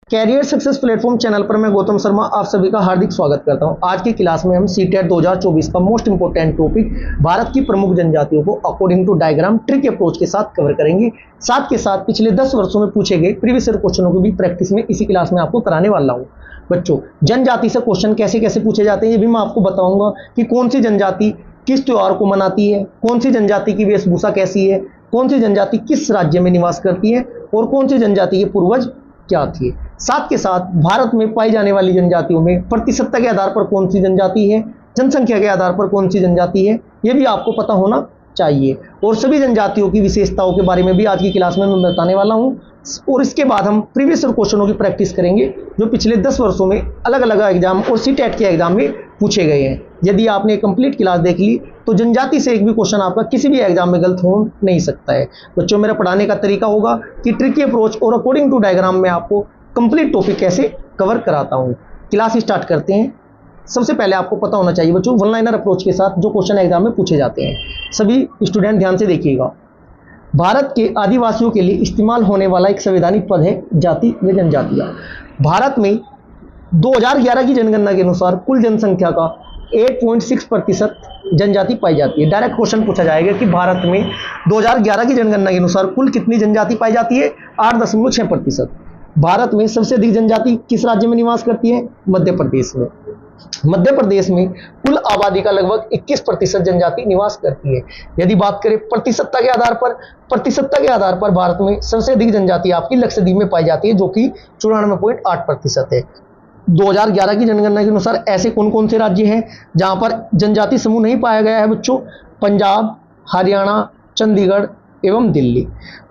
Career success platform channel पर मैं गौतम शर्मा आप सभी का हार्दिक स्वागत करता हूं। आज की क्लास में हम सीटेट 2024 का मोस्ट इंपोर्टेंट टॉपिक भारत की प्रमुख जनजातियों को according to diagram trick approach के साथ कवर करेंगे। साथ के साथ पिछले 10 वर्षों में पूछे गए प्रीवियस ईयर क्वेश्चनों की भी प्रैक्टिस में इसी क्लास में आपको कराने वाला हूँ। बच्चों, जनजाति से क्वेश्चन कैसे कैसे पूछे जाते हैं ये भी मैं आपको बताऊंगा कि कौन सी जनजाति किस त्योहार को मनाती है, कौन सी जनजाति की वेशभूषा कैसी है, कौन सी जनजाति किस राज्य में निवास करती है और कौन सी जनजाति के पूर्वज क्या थी। साथ के साथ भारत में पाई जाने वाली जनजातियों में प्रतिशतता के आधार पर कौन सी जनजाति है, जनसंख्या के आधार पर कौन सी जनजाति है, यह भी आपको पता होना चाहिए। और सभी जनजातियों की विशेषताओं के बारे में भी आज की क्लास में मैं बताने वाला हूं। और इसके बाद हम प्रीवियस ईयर क्वेश्चनों की प्रैक्टिस करेंगे जो पिछले 10 वर्षों में अलग अलग एग्जाम और सीटेट के एग्जाम में पूछे गए हैं। यदि आपने कंप्लीट क्लास देख ली तो जनजाति से एक भी क्वेश्चन आपका किसी भी एग्जाम में गलत हो नहीं सकता है। बच्चों, मेरा पढ़ाने का तरीका होगा कि ट्रिकी अप्रोच और अकॉर्डिंग टू डायग्राम में आपको कंप्लीट टॉपिक कैसे कवर कराता हूं। क्लास स्टार्ट करते हैं। सबसे पहले आपको पता होना चाहिए बच्चों वन लाइनर अप्रोच के साथ जो क्वेश्चन एग्जाम में पूछे जाते हैं। सभी स्टूडेंट ध्यान से देखिएगा। भारत के आदिवासियों के लिए इस्तेमाल होने वाला एक संवैधानिक पद है जाति व जनजातियां। भारत में 2011 की जनगणना के अनुसार कुल जनसंख्या का 8.6% जनजाति पाई जाती है। डायरेक्ट क्वेश्चन पूछा जाएगा कि भारत में 2011 की जनगणना के अनुसार कुल कितनी जनजाति पाई जाती है? 8.6%। भारत में सबसे अधिक जनजाति किस राज्य में निवास करती है? मध्य प्रदेश में। मध्य प्रदेश में कुल आबादी का लगभग 21% जनजाति निवास करती है। यदि बात करें प्रतिशतता के आधार पर भारत में सबसे अधिक जनजाति आपकी लक्षद्वीप में पाई जाती है जो कि 94.8% है। 2011 की जनगणना के अनुसार ऐसे कौन कौन से राज्य हैं जहां पर जनजाति समूह नहीं पाया गया है बच्चों? पंजाब, हरियाणा, चंडीगढ़ एवं दिल्ली।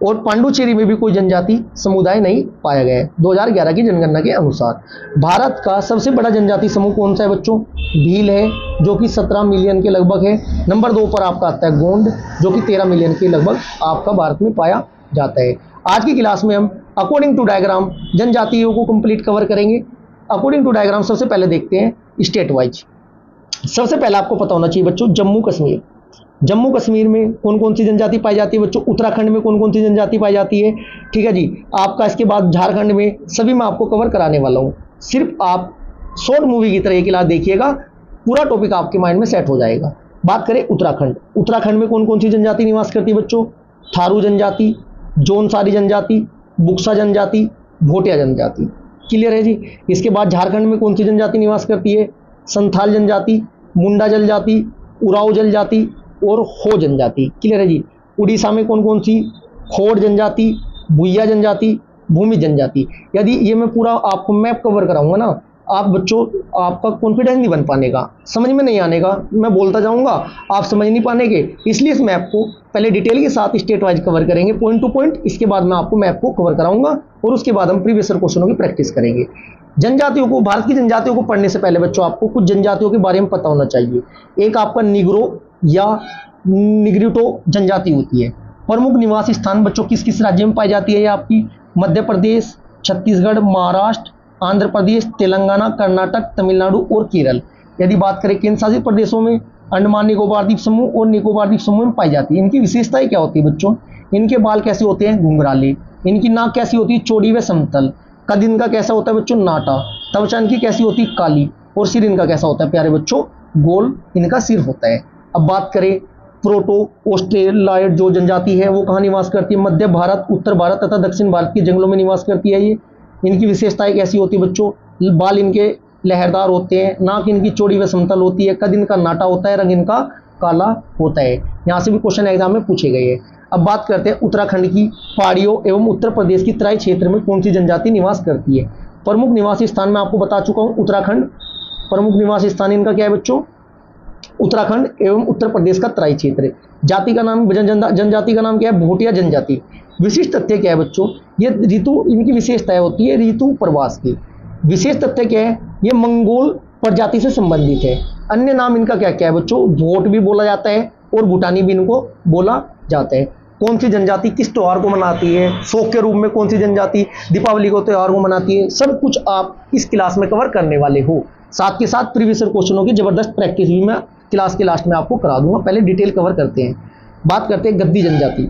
और पांडुचेरी में भी कोई जनजाति समुदाय नहीं पाया गया है 2011 की जनगणना के अनुसार। भारत का सबसे बड़ा जनजाति समूह कौन सा है बच्चों? भील है जो कि 17 मिलियन के लगभग है। नंबर 2 पर आपका आता है गोंड जो कि 13 मिलियन के लगभग आपका भारत में पाया जाता है। आज की क्लास में हम अकॉर्डिंग टू डायग्राम जनजातियों को कंप्लीट कवर करेंगे। अकॉर्डिंग टू डायग्राम सबसे पहले देखते हैं स्टेट वाइज। सबसे पहले आपको पता होना चाहिए बच्चों जम्मू कश्मीर। जम्मू कश्मीर में कौन कौन सी जनजाति पाई जाती है बच्चों? उत्तराखंड में कौन कौन सी जनजाति पाई जाती है? ठीक है जी। आपका इसके बाद झारखंड में, सभी मैं आपको कवर कराने वाला हूं। सिर्फ आप शॉर्ट मूवी की तरह ये क्लास देखिएगा, पूरा टॉपिक आपके माइंड में सेट हो जाएगा। बात करें उत्तराखंड। उत्तराखंड में कौन कौन सी जनजाति निवास करती है बच्चों? थारू जनजाति, जौनसारी जनजाति, बुक्सा जनजाति, भोटिया जनजाति। क्लियर है जी। इसके बाद झारखंड में कौन सी जनजाति निवास करती है? संथाल जनजाति, मुंडा जनजाति, उराव जनजाति और हो जनजाति। क्लियर है जी। उड़ीसा में कौन कौन सी? खोड़ जनजाति, भुइया जनजाति, भूमि जनजाति। यदि ये मैं पूरा आपको मैप कवर कराऊंगा ना, आप बच्चों आपका कॉन्फिडेंस नहीं बन पाने का, समझ में नहीं आने का, मैं बोलता जाऊंगा आप समझ नहीं पाएंगे। इसलिए इस मैप को पहले डिटेल के साथ स्टेट वाइज कवर करेंगे पॉइंट टू पॉइंट। इसके बाद मैं आपको मैप को कवर कराऊंगा और उसके बाद हम प्रीवियस ईयर क्वेश्चनों की प्रैक्टिस करेंगे। जनजातियों को, भारत की जनजातियों को पढ़ने से पहले बच्चों आपको कुछ जनजातियों के बारे में पता होना चाहिए। एक आपका निग्रो या निग्रिटो जनजाति होती है। प्रमुख निवासी स्थान बच्चों किस किस राज्य में पाई जाती है? ये आपकी मध्य प्रदेश, छत्तीसगढ़, महाराष्ट्र, आंध्र प्रदेश, तेलंगाना, कर्नाटक, तमिलनाडु और केरल। यदि बात करें केंद्र शासित प्रदेशों में अंडमान निकोबार द्वीप समूह और निकोबार द्वीप समूह में पाई जाती है। इनकी विशेषताएं क्या होती है बच्चों? इनके बाल कैसे होते हैं? घुंघराले। इनकी नाक कैसी होती है? चौड़ी व समतल। कद इनका कैसा होता है बच्चों? नाटा। त्वचा इनकी कैसी होती है? काली। और सिर इनका कैसा होता है प्यारे बच्चों? गोल इनका सिर होता है। अब बात करें प्रोटो ऑस्ट्रेलॉयड जो जनजाति है वो कहाँ निवास करती है? मध्य भारत, उत्तर भारत तथा दक्षिण भारत के जंगलों में निवास करती है ये। इनकी विशेषताएं कैसी होती है बच्चों? बाल इनके लहरदार होते हैं, नाक इनकी चौड़ी व समतल होती है, कद इनका नाटा होता है, रंग इनका काला होता है। यहाँ से भी क्वेश्चन एग्जाम में पूछे गए हैं। अब बात करते हैं उत्तराखंड की पहाड़ियों एवं उत्तर प्रदेश की तराई क्षेत्र में कौन सी जनजाति निवास करती है। प्रमुख निवासी स्थान मैं आपको बता चुका हूँ उत्तराखंड। प्रमुख निवासी स्थान इनका क्या है बच्चों? उत्तराखंड एवं उत्तर प्रदेश का तराई क्षेत्र। जाति का नाम, जनजाति का नाम क्या है? भोटिया जनजाति। विशिष्ट तथ्य क्या है बच्चों? ये ऋतु, इनकी विशेषताएं होती है ऋतु प्रवास की। विशेष तथ्य क्या है? ये मंगोल प्रजाति से संबंधित है। अन्य नाम इनका क्या क्या है बच्चों? भोट भी बोला जाता है और भूटानी भी इनको बोला जाता है। कौन सी जनजाति किस त्योहार को मनाती है? शोक के रूप में कौन सी जनजाति दीपावली को त्योहार को मनाती है? सब कुछ आप इस क्लास में कवर करने वाले हो। साथ के साथ प्रीवियस ईयर क्वेश्चनों की जबरदस्त प्रैक्टिस भी मैं क्लास के लास्ट में आपको करा दूंगा। पहले डिटेल कवर करते हैं। बात करते हैं गद्दी जनजाति।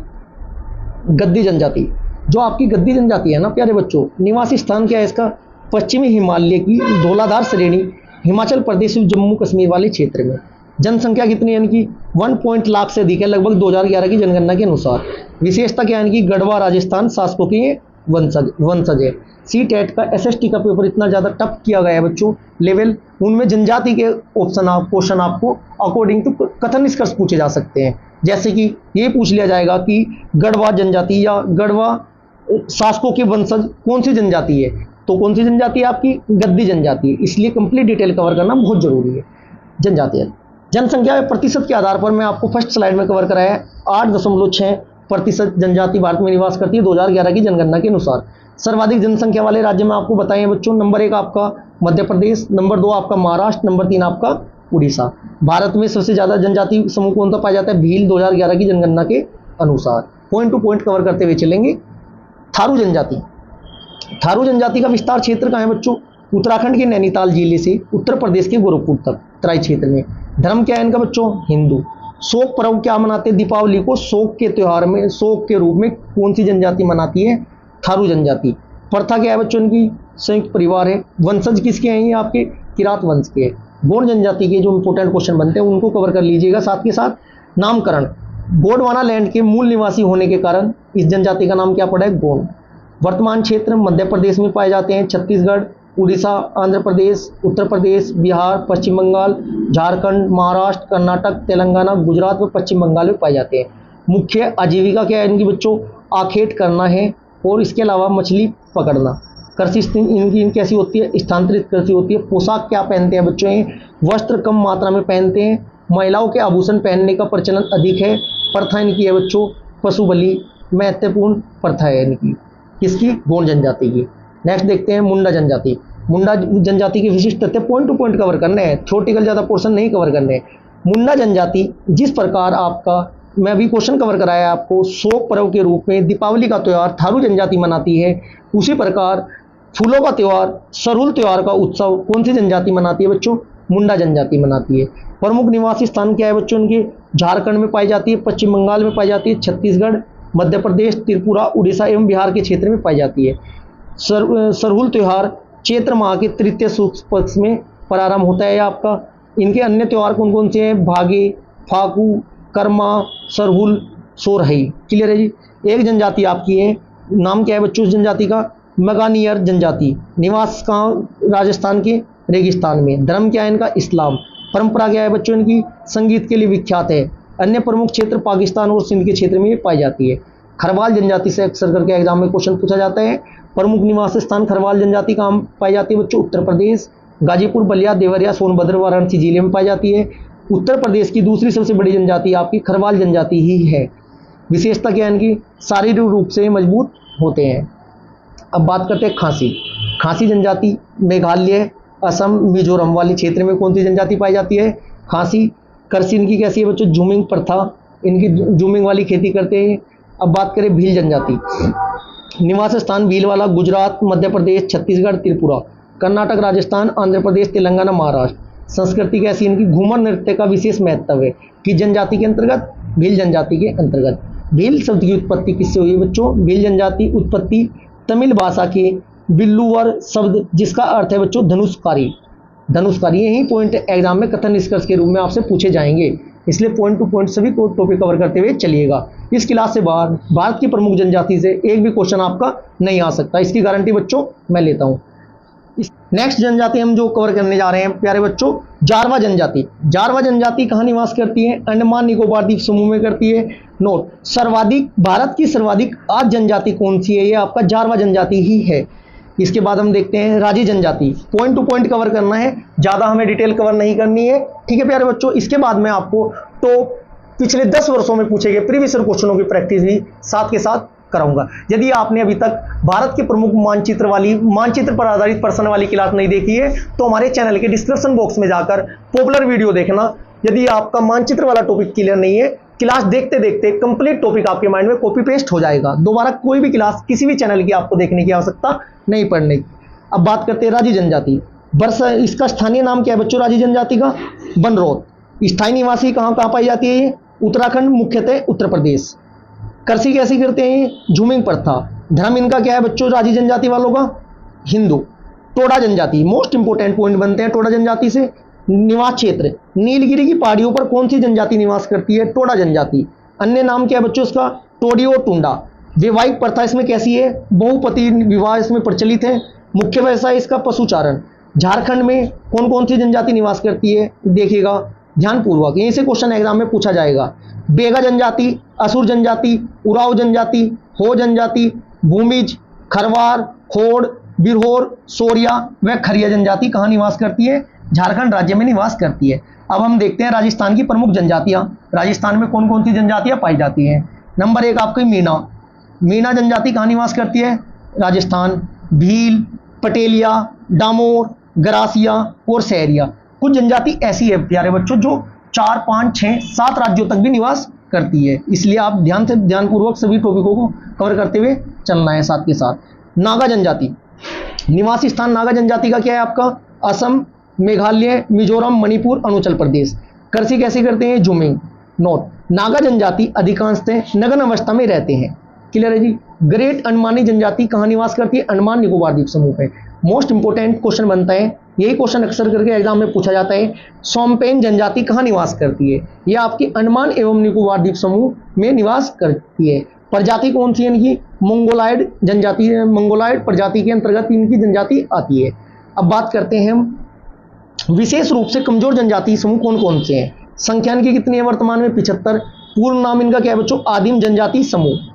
गद्दी जनजाति जो आपकी गद्दी जनजाति है ना प्यारे बच्चों, निवासी स्थान क्या है इसका? पश्चिमी हिमालय की धौलाधार श्रेणी, हिमाचल प्रदेश और जम्मू कश्मीर वाले क्षेत्र में। जनसंख्या कितनी है इनकी? 1 लाख से अधिक है लगभग 2011 की जनगणना के अनुसार। विशेषता क्या है इनकी? गढ़वा राजस्थान शासकों के वंशज है। सी टेट का SST का पेपर इतना ज़्यादा टफ किया गया है बच्चों लेवल, उनमें जनजाति के क्वेश्चन आपको अकॉर्डिंग टू कथन निष्कर्ष पूछे जा सकते हैं। जैसे कि ये पूछ लिया जाएगा कि गढ़वा जनजाति या गढ़वा शासकों के वंशज कौन सी जनजाति है, तो कौन सी जनजाति है आपकी? गद्दी जनजाति है। इसलिए कंप्लीट डिटेल कवर करना बहुत जरूरी है। जनजातीय जनसंख्या प्रतिशत के आधार पर मैं आपको फर्स्ट स्लाइड में कवर कराया है। 8.6% जनजाति भारत में निवास करती है 2011 की जनगणना के अनुसार। सर्वाधिक जनसंख्या वाले राज्य में आपको बताए हैं बच्चों, नंबर 1 आपका मध्य प्रदेश, नंबर 2 आपका महाराष्ट्र, नंबर 3 आपका उड़ीसा। भारत में सबसे ज्यादा जनजाति समूह कौन सा पाया जाता है? भील 2011 की जनगणना के अनुसार। पॉइंट टू पॉइंट कवर करते हुए चलेंगे। थारू जनजाति, थारू जनजाति का विस्तार क्षेत्र कहाँ है बच्चों? उत्तराखंड के नैनीताल जिले से उत्तर प्रदेश के गोरखपुर तक तराई क्षेत्र में। धर्म क्या है इनका बच्चों? हिंदू। शोक पर्व क्या मनाते हैं? दीपावली को शोक के त्योहार में, शोक के रूप में कौन सी जनजाति मनाती है? थारू जनजाति। प्रथा क्या है बच्चों इनकी? संयुक्त परिवार है। वंशज किसके हैं ये आपके? किरात वंश के। गौंड जनजाति के जो इंपोर्टेंट क्वेश्चन बनते हैं उनको कवर कर लीजिएगा। साथ के साथ नामकरण, गोंडवाना लैंड के मूल निवासी होने के कारण इस जनजाति का नाम क्या पड़ा है? गोंड। वर्तमान क्षेत्र मध्य प्रदेश में पाए जाते हैं, छत्तीसगढ़, उड़ीसा, आंध्र प्रदेश, उत्तर प्रदेश, बिहार, पश्चिम बंगाल, झारखंड, महाराष्ट्र, कर्नाटक, तेलंगाना, गुजरात व पश्चिम बंगाल में पाए जाते हैं। मुख्य आजीविका क्या है इनकी बच्चों? आखेट करना है और इसके अलावा मछली पकड़ना। कृषि इनकी कैसी होती है? स्थानांतरित कृषि होती है। पोशाक क्या पहनते हैं बच्चों? ये वस्त्र कम मात्रा में पहनते हैं। महिलाओं के आभूषण पहनने का प्रचलन अधिक है। प्रथा इनकी है बच्चों पशु बलि, महत्वपूर्ण प्रथा है इनकी। किसकी? गौंड जनजाति की। नेक्स्ट देखते हैं मुंडा जनजाति। मुंडा जनजाति की विशिष्ट तथ्य पॉइंट टू पॉइंट कवर करने हैं, थ्योरेटिकल ज़्यादा पोर्शन नहीं कवर करने हैं। मुंडा जनजाति जिस प्रकार आपका मैं अभी क्वेश्चन कवर कराया आपको, शोक पर्व के रूप में दीपावली का त्यौहार थारू जनजाति मनाती है, उसी प्रकार फूलों का त्यौहार, सरहुल त्यौहार का उत्सव कौन सी जनजाति मनाती है बच्चों? मुंडा जनजाति मनाती है। प्रमुख निवासी स्थान क्या है बच्चों इनके? झारखंड में पाई जाती है, पश्चिम बंगाल में पाई जाती है, छत्तीसगढ़, मध्य प्रदेश, त्रिपुरा, उड़ीसा एवं बिहार के क्षेत्र में पाई जाती है। सरहुल त्यौहार चैत्र माह के तृतीय शुक्ल पक्ष में प्रारंभ होता है आपका। इनके अन्य त्यौहार कौन कौन से हैं? भागे, फाकू, कर्मा, सरहुल, सोरहई। क्लियर है जी। एक जनजाति आपकी है, नाम क्या है बच्चों उस जनजाति का? मगानियर जनजाति। निवास कहाँ? राजस्थान के रेगिस्तान में। धर्म क्या है इनका? इस्लाम। परंपरा क्या है बच्चों इनकी? संगीत के लिए विख्यात है। अन्य प्रमुख क्षेत्र पाकिस्तान और सिंध के क्षेत्र में पाई जाती है। खरवाल जनजाति से अक्सर करके एग्जाम में क्वेश्चन पूछा जाता है। प्रमुख निवास स्थान खरवाल जनजाति कहाँ पाई जाती है बच्चों? उत्तर प्रदेश, गाजीपुर, बलिया, देवरिया, सोनभद्र, वाराणसी जिले में पाई जाती है। उत्तर प्रदेश की दूसरी सबसे बड़ी जनजाति आपकी खरवाल जनजाति ही है। विशेषता क्या है इनकी? शारीरिक रूप से मजबूत होते हैं। अब बात करते हैं खासी। खासी जनजाति मेघालय, असम, मिजोरम वाले क्षेत्र में कौन सी जनजाति पाई जाती है? खासी। कृषि इनकी कैसी है बच्चों? जूमिंग प्रथा, इनकी जूमिंग वाली खेती करते हैं। अब बात करें भील जनजाति। निवास स्थान भील वाला गुजरात, मध्य प्रदेश, छत्तीसगढ़, त्रिपुरा, कर्नाटक, राजस्थान, आंध्र प्रदेश, तेलंगाना, महाराष्ट्र। संस्कृति कैसी इनकी? घूमर नृत्य का विशेष महत्व है। किस जनजाति के अंतर्गत? भील जनजाति के अंतर्गत। भील शब्द की उत्पत्ति किससे हुई है बच्चों? भील जनजाति उत्पत्ति तमिल भाषा के बिल्लुवर शब्द जिसका अर्थ है बच्चों धनुषकारी। धनुषकारी यही पॉइंट एग्जाम में कथन निष्कर्ष के रूप में आपसे पूछे जाएंगे, इसलिए पॉइंट टू पॉइंट सभी को टॉपिक कवर करते हुए चलिएगा। इस क्लास से बाहर भारत की प्रमुख जनजाति से एक भी क्वेश्चन आपका नहीं आ सकता, इसकी गारंटी बच्चों मैं लेता हूँ। नेक्स्ट जनजाति हम जो कवर करने जा रहे हैं प्यारे बच्चों, जारवा जनजाति। जारवा जनजाति कहाँ निवास करती है? अंडमान निकोबार द्वीप समूह में करती है। नोट, सर्वाधिक भारत की सर्वाधिक आद जनजाति कौन सी है? ये आपका जारवा जनजाति ही है। इसके बाद हम देखते हैं राजी जनजाति। पॉइंट टू पॉइंट कवर करना है, ज्यादा हमें डिटेल कवर नहीं करनी है, ठीक है प्यारे बच्चों। इसके बाद में आपको तो पिछले 10 वर्षों में पूछे गए प्रीवियस ईयर क्वेश्चनों की प्रैक्टिस भी साथ के साथ कराऊंगा। यदि आपने अभी तक भारत के प्रमुख मानचित्र पर आधारित प्रश्न वाली क्लास नहीं देखी है तो हमारे चैनल के डिस्क्रिप्शन बॉक्स में जाकर पॉपुलर वीडियो देखना। यदि आपका मानचित्र वाला टॉपिक क्लियर नहीं है, क्लास देखते देखते कंप्लीट टॉपिक आपके माइंड में कॉपी पेस्ट हो जाएगा। दोबारा कोई भी क्लास किसी भी चैनल की आपको देखने की आवश्यकता नहीं पड़ने की। अब बात करते हैं राजी जनजाति। इसका स्थानीय नाम क्या है बच्चों राजी जनजाति का? बनरोत। स्थायी निवासी कहाँ पाई जाती है? ये उत्तराखंड, मुख्यतः उत्तर प्रदेश। कृषि कैसी करते हैं? झूमिंग प्रथा। धर्म इनका क्या है बच्चों, राजी जनजाति वालों का हिंदू। टोडा जनजाति, मोस्ट इंपोर्टेंट पॉइंट बनते हैं टोडा जनजाति से। निवास क्षेत्र, नीलगिरी की पहाड़ियों पर कौन सी जनजाति निवास करती है, टोडा जनजाति। अन्य नाम क्या है बच्चों इसका, टोडी और टुंडा। वैवाहिक प्रथा इसमें कैसी है, बहुपति विवाह इसमें प्रचलित है। मुख्य व्यवसाय इसका पशुचारण। झारखंड में कौन कौन सी जनजाति निवास करती है, देखिएगा ध्यानपूर्वक, यहीं से क्वेश्चन एग्जाम में पूछा जाएगा। बेगा जनजाति, असुर जनजाति, उराव जनजाति, हो जनजाति, भूमिज, खरवार, खोड़, बिरहोर, सोरिया व खरिया जनजाति कहाँ निवास करती है, झारखंड राज्य में निवास करती है। अब हम देखते हैं राजस्थान की प्रमुख जनजातियां। राजस्थान में कौन कौन सी जनजातियां पाई जाती हैं। नंबर 1 आपकी मीना। मीना जनजाति कहाँ निवास करती है, राजस्थान। भील, पटेलिया, डामोर, गरासिया और सहरिया। कुछ जनजाति ऐसी है प्यारे बच्चों जो 4, 5, 6, 7 राज्यों तक भी निवास करती है, इसलिए आप ध्यानपूर्वक सभी टॉपिकों को कवर करते हुए चलना है साथ के साथ। नागा जनजाति, निवासी स्थान नागा जनजाति का क्या है आपका, असम, मेघालय, मिजोरम, मणिपुर, अरुणाचल प्रदेश। कृषि कैसे करते हैं, जूमिंग। नोट, नागा जनजाति अधिकांशतः नग्न अवस्था में रहते हैं। क्लियर है जी। ग्रेट अंडमानी जनजाति कहाँ निवास करती है, अंडमान निकोबार द्वीप समूह पे। मोस्ट इंपोर्टेंट क्वेश्चन बनता है, यही क्वेश्चन अक्सर करके एग्जाम में पूछा जाता है। सोमपेन जनजाति कहाँ निवास करती है, यह आपकी अंडमान एवं निकोबार द्वीप समूह में निवास करती है। प्रजाति कौन सी है इनकी, मंगोलायड जनजाति, मंगोलायड प्रजाति के अंतर्गत इनकी जनजाति आती है। अब बात करते हैं हम विशेष रूप से कमजोर जनजाति समूह कौन कौन से हैं। संख्यान की कितनी है वर्तमान में, 75। पूर्ण नाम इनका क्या है बच्चों, आदिम जनजाति समूह।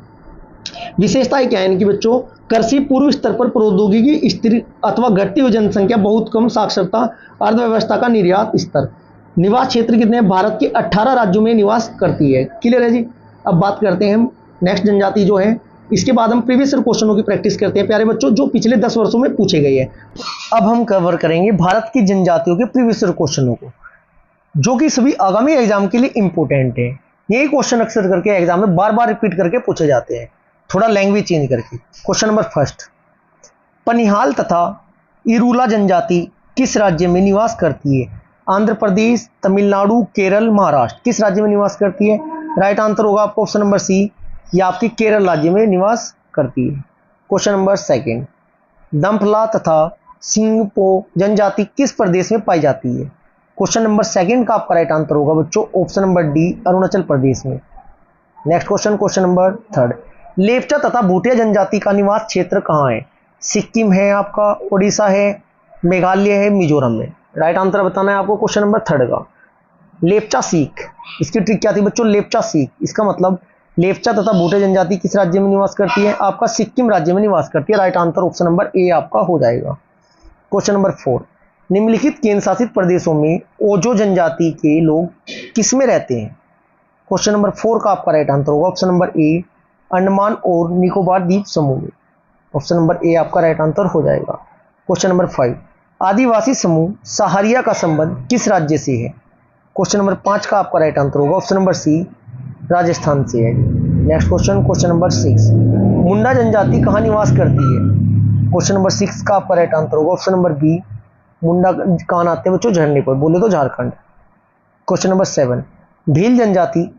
विशेषताएं क्या है इनकी बच्चों, कृषि पूर्व स्तर पर प्रौद्योगिकी स्थिर अथवा घटती हुई जनसंख्या, बहुत कम साक्षरता, अर्थव्यवस्था का निर्यात स्तर। निवास क्षेत्र कितने हैं, भारत के 18 राज्यों में निवास करती है। क्लियर है जी। अब बात करते हैं हम नेक्स्ट जनजाति जो है, इसके बाद हम प्रीवियस क्वेश्चनों की प्रैक्टिस करते हैं प्यारे बच्चों, जो पिछले 10 वर्षों में पूछे गए हैं। अब हम कवर करेंगे भारत की जनजातियों के प्रीवियस क्वेश्चनों को, जो कि सभी आगामी एग्जाम के लिए इंपॉर्टेंट है। यही क्वेश्चन अक्सर करके एग्जाम में बार बार रिपीट करके पूछे जाते हैं, थोड़ा लैंग्वेज चेंज करके। क्वेश्चन नंबर 1, पनिहाल तथा इरूला जनजाति किस राज्य में निवास करती है, आंध्र प्रदेश, तमिलनाडु, केरल, महाराष्ट्र। किस राज्य में निवास करती है, राइट आंसर होगा आपको ऑप्शन नंबर सी, या आपकी केरल राज्य में निवास करती है। क्वेश्चन नंबर 2, दंफला तथा सिंगपो जनजाति किस प्रदेश में पाई जाती है। क्वेश्चन नंबर 2 का आपका राइट आंसर होगा बच्चों option number D, Arunachal Pradesh में। Next question, question number 3, Lepcha तथा भूटिया जनजाति का निवास क्षेत्र कहाँ है, सिक्किम है आपका, उड़ीसा है, मेघालय है, मिजोरम में। राइट आंसर बताना है आपको क्वेश्चन नंबर 3 का। लेपचा सीख, इसकी ट्रिक क्या थी बच्चों, लेपचा सीख, इसका मतलब लेपचा तथा भूटिया जनजाति किस राज्य में निवास करती है, आपका सिक्किम राज्य में निवास करती है। Right answer option number A आपका हो जाएगा। क्वेश्चन नंबर 4, निम्नलिखित केंद्र शासित प्रदेशों में ओजो जनजाति के लोग किस में रहते हैं। क्वेश्चन नंबर 4 का आपका राइट आंसर होगा ऑप्शन नंबर ए, अंडमान और निकोबार द्वीप समूह में। ऑप्शन नंबर ए आपका राइट आंसर हो जाएगा। क्वेश्चन नंबर 5, आदिवासी समूह सहारिया का संबंध किस राज्य से है। क्वेश्चन नंबर 5 का आपका राइट आंसर होगा ऑप्शन नंबर सी, राजस्थान से है। नेक्स्ट क्वेश्चन, क्वेश्चन नंबर 6, मुंडा जनजाति कहाँ निवास करती है। क्वेश्चन नंबर 6 का आपका राइट आंसर होगा ऑप्शन नंबर बी, मुंडा कहाँ आते हैं बच्चों, झरने पर, बोले तो झारखंड। क्वेश्चन नंबर 7, भील जनजाति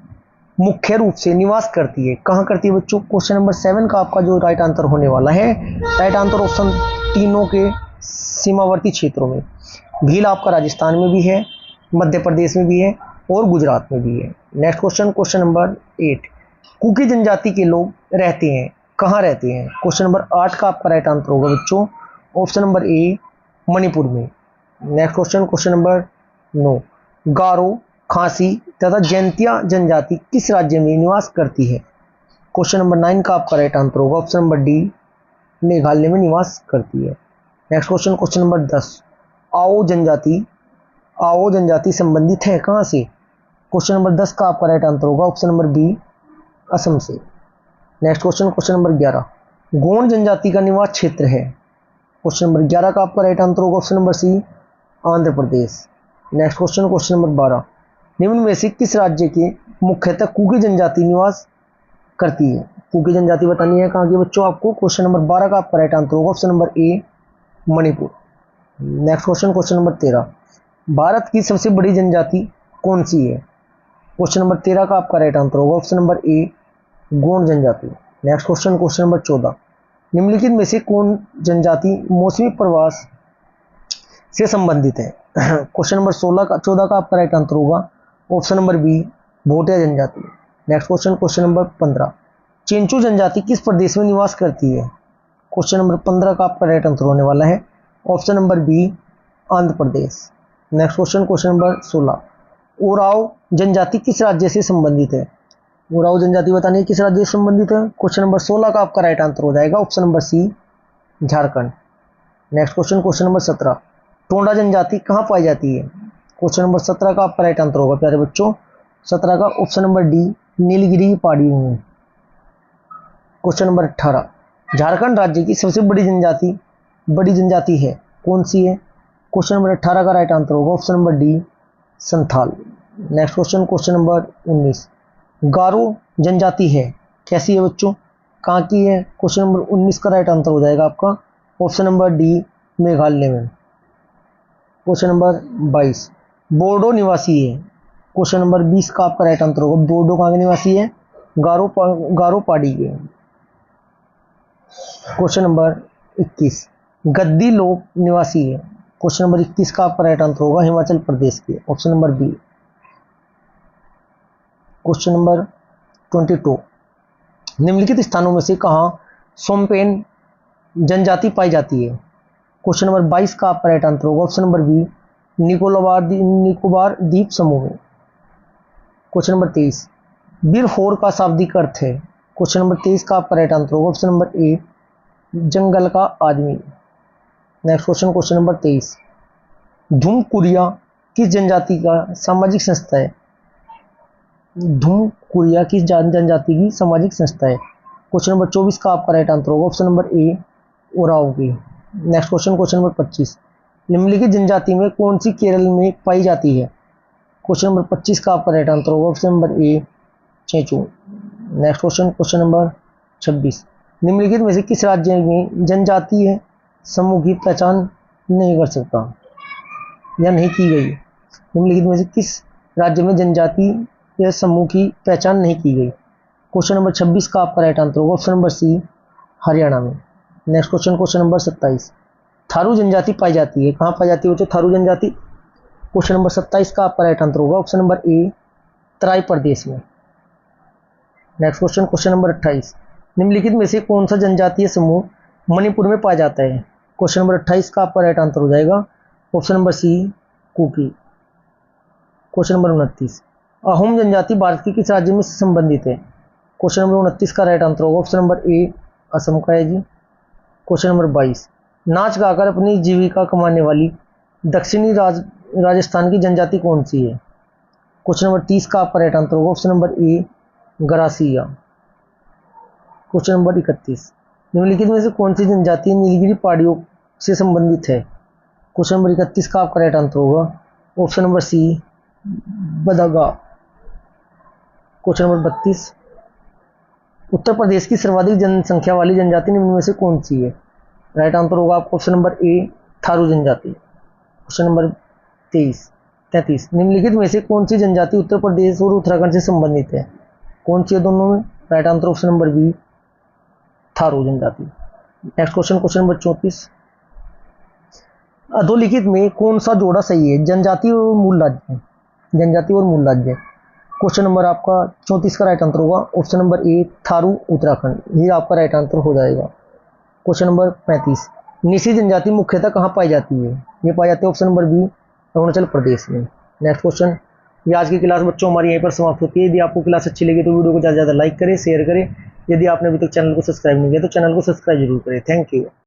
मुख्य रूप से निवास करती है, कहाँ करती है बच्चों। क्वेश्चन नंबर 7 का आपका जो राइट आंसर होने वाला है, राइट आंसर ऑप्शन तीनों के सीमावर्ती क्षेत्रों में। भील आपका राजस्थान में भी है, मध्य प्रदेश में भी है और गुजरात में भी है। Next question, question number 8, Kuki जनजाति के लोग रहते हैं, कहाँ रहते हैं। क्वेश्चन नंबर 8 का आपका राइट आंसर होगा बच्चों ऑप्शन नंबर ए, मणिपुर में। नेक्स्ट क्वेश्चन, क्वेश्चन नंबर 9, गारो, खासी तथा जैंतिया जनजाति किस राज्य में निवास करती है। क्वेश्चन नंबर 9 का आपका राइट आंसर होगा ऑप्शन नंबर डी, मेघालय में निवास करती है। नेक्स्ट क्वेश्चन, क्वेश्चन नंबर 10, आओ जनजाति संबंधित है कहाँ से। क्वेश्चन नंबर 10 का आपका राइट आंसर होगा ऑप्शन नंबर बी, असम से। Next question, question number 11, Gond जनजाति का निवास क्षेत्र है। क्वेश्चन नंबर 11 का आपका राइट आंसर होगा ऑप्शन नंबर सी, Andhra Pradesh. Next question, question number 12, निम्न में से किस राज्य के मुख्यतः कुकी जनजाति निवास करती है। कुकी जनजाति बतानी है कहाँ की बच्चों आपको। क्वेश्चन नंबर 12 का आपका राइट आंसर होगा option number A, Manipur. Next question, question number 13, Bharat की सबसे बड़ी जनजाति कौन सी है। क्वेश्चन नंबर 13 का आपका राइट आंसर होगा ऑप्शन नंबर ए, गोंड जनजाति। नेक्स्ट क्वेश्चन, क्वेश्चन नंबर 14, निम्नलिखित में से कौन जनजाति मौसमी प्रवास से संबंधित है? क्वेश्चन नंबर 14 का आपका राइट आंसर होगा ऑप्शन नंबर बी, भोटिया जनजाति। नेक्स्ट क्वेश्चन नंबर 15, चेंचू जनजाति किस प्रदेश में निवास करती है? क्वेश्चन नंबर 15 का आपका राइट आंसर होने वाला है option number B, Andhra Pradesh. Next question number 16, Oraon जनजाति किस राज्य से संबंधित है? ओराव जनजाति बतानी है किस राज्य से संबंधित है? क्वेश्चन नंबर 16 का आपका राइट आंसर हो जाएगा option number C, Jharkhand. Next question number 17, टोंडा जनजाति कहाँ पाई जाती है? क्वेश्चन नंबर 17 का आपका राइट आंसर होगा प्यारे बच्चों 17 का ऑप्शन नंबर डी, नीलगिरी की पहाड़ियों में। क्वेश्चन नंबर 18, झारखंड राज्य की सबसे बड़ी जनजाति है कौन सी है? क्वेश्चन नंबर 18 का राइट आंसर होगा option number D, Santhal. Next question number 19, गारो जनजाति है कैसी है बच्चों, कहाँ की है? क्वेश्चन नंबर 19 का राइट आंसर हो जाएगा आपका ऑप्शन नंबर डी, मेघालय में। क्वेश्चन नंबर 22, बोर्डो निवासी है। क्वेश्चन नंबर 20 का आपका राइट आंसर होगा बोर्डो कहाँ के निवासी है? गारो पहाड़ी के। क्वेश्चन नंबर 21, गद्दी लोक निवासी है। क्वेश्चन नंबर 21 का आपका राइट आंसर होगा हिमाचल प्रदेश के, option number B. Question number 22, निम्नलिखित स्थानों में से कहाँ सोमपेन जनजाति पाई जाती है? क्वेश्चन नंबर 22 का आपका राइट आंसर होगा ऑप्शन नंबर बी, निकोबार द्वीप समूह में। क्वेश्चन नंबर 23, बिरहोर का शाब्दिक अर्थ है? क्वेश्चन नंबर 23 का आपका राइट आंसर होगा ऑप्शन नंबर ए, जंगल का आदमी। नेक्स्ट क्वेश्चन नंबर 23, धुमकुरिया किस जनजाति का सामाजिक संस्था है? धुमकुरिया किस जनजाति की सामाजिक संस्था है? क्वेश्चन नंबर 24 का आपका राइट आंसर होगा ऑप्शन नंबर ए, ओराव की। नेक्स्ट क्वेश्चन नंबर 25, निम्नलिखित जनजाति में कौन सी केरल में पाई जाती है? क्वेश्चन नंबर 25 का आपका राइट आंसर होगा option number A, Chenchu. Next question number 26, निम्नलिखित में से किस राज्य में जनजातीय समूह की पहचान नहीं कर सकता या नहीं की गई? निम्नलिखित में से किस राज्य में जनजातीय समूह की पहचान नहीं की गई? क्वेश्चन नंबर 26 का आपका राइट आंसर होगा ऑप्शन नंबर सी, हरियाणा में। नेक्स्ट क्वेश्चन नंबर 27, थारू जनजाति पाई जाती है कहाँ पाई जाती है बच्चों थारू जनजाति? क्वेश्चन नंबर 27 का आपका राइट आंसर होगा ऑप्शन नंबर ए, तराई प्रदेश में। नेक्स्ट क्वेश्चन नंबर 28, निम्नलिखित में से कौन सा जनजातीय समूह मणिपुर में पाया जाता है? क्वेश्चन नंबर 28 का आपका राइट आंसर हो जाएगा option number C, Kuki. Question number 29, Ahom जनजाति भारत के किस राज्य में संबंधित है? क्वेश्चन नंबर 29 का राइट आंसर होगा ऑप्शन नंबर ए, असम का है जी। क्वेश्चन नंबर 22, नाच गाकर अपनी जीविका कमाने वाली दक्षिणी राजस्थान की जनजाति कौन सी है? क्वेश्चन नंबर 30 का आपका राइट आंसर होगा option number A, Garasia. Question number 31, निम्नलिखित में से कौन सी जनजाति नीलगिरी पहाड़ियों से संबंधित है? क्वेश्चन नंबर 31 का आपका राइट आंसर होगा ऑप्शन नंबर सी, बदगा। क्वेश्चन नंबर 32, उत्तर प्रदेश की सर्वाधिक जनसंख्या वाली जनजाति निम्न में से कौन सी है? राइट आंसर होगा आपका ऑप्शन नंबर ए, थारू जनजाति। क्वेश्चन नंबर 33, निम्नलिखित में से कौन सी जनजाति उत्तर प्रदेश और उत्तराखंड से संबंधित है? कौन सी है दोनों में? Right answer option number B, Tharu जनजाति। नेक्स्ट क्वेश्चन नंबर 34, अधोलिखित में कौन सा जोड़ा सही है? जनजाति और मूल राज्य। क्वेश्चन नंबर आपका 34 का राइट आंसर होगा option number A, Tharu Uttarakhand, ये आपका राइट आंसर हो जाएगा। क्वेश्चन नंबर 35, निसी जनजाति मुख्यतः कहाँ पाई जाती है? ये पाई जाती है option number B, Arunachal Pradesh में। नेक्स्ट क्वेश्चन, ये आज की क्लास बच्चों हमारी यहीं पर समाप्त होती है। यदि आपको क्लास अच्छी लगी तो वीडियो को ज़्यादा से ज़्यादा लाइक करें, शेयर करें। यदि आपने अभी तक चैनल को सब्सक्राइब नहीं किया तो चैनल को सब्सक्राइब जरूर करें। Thank you.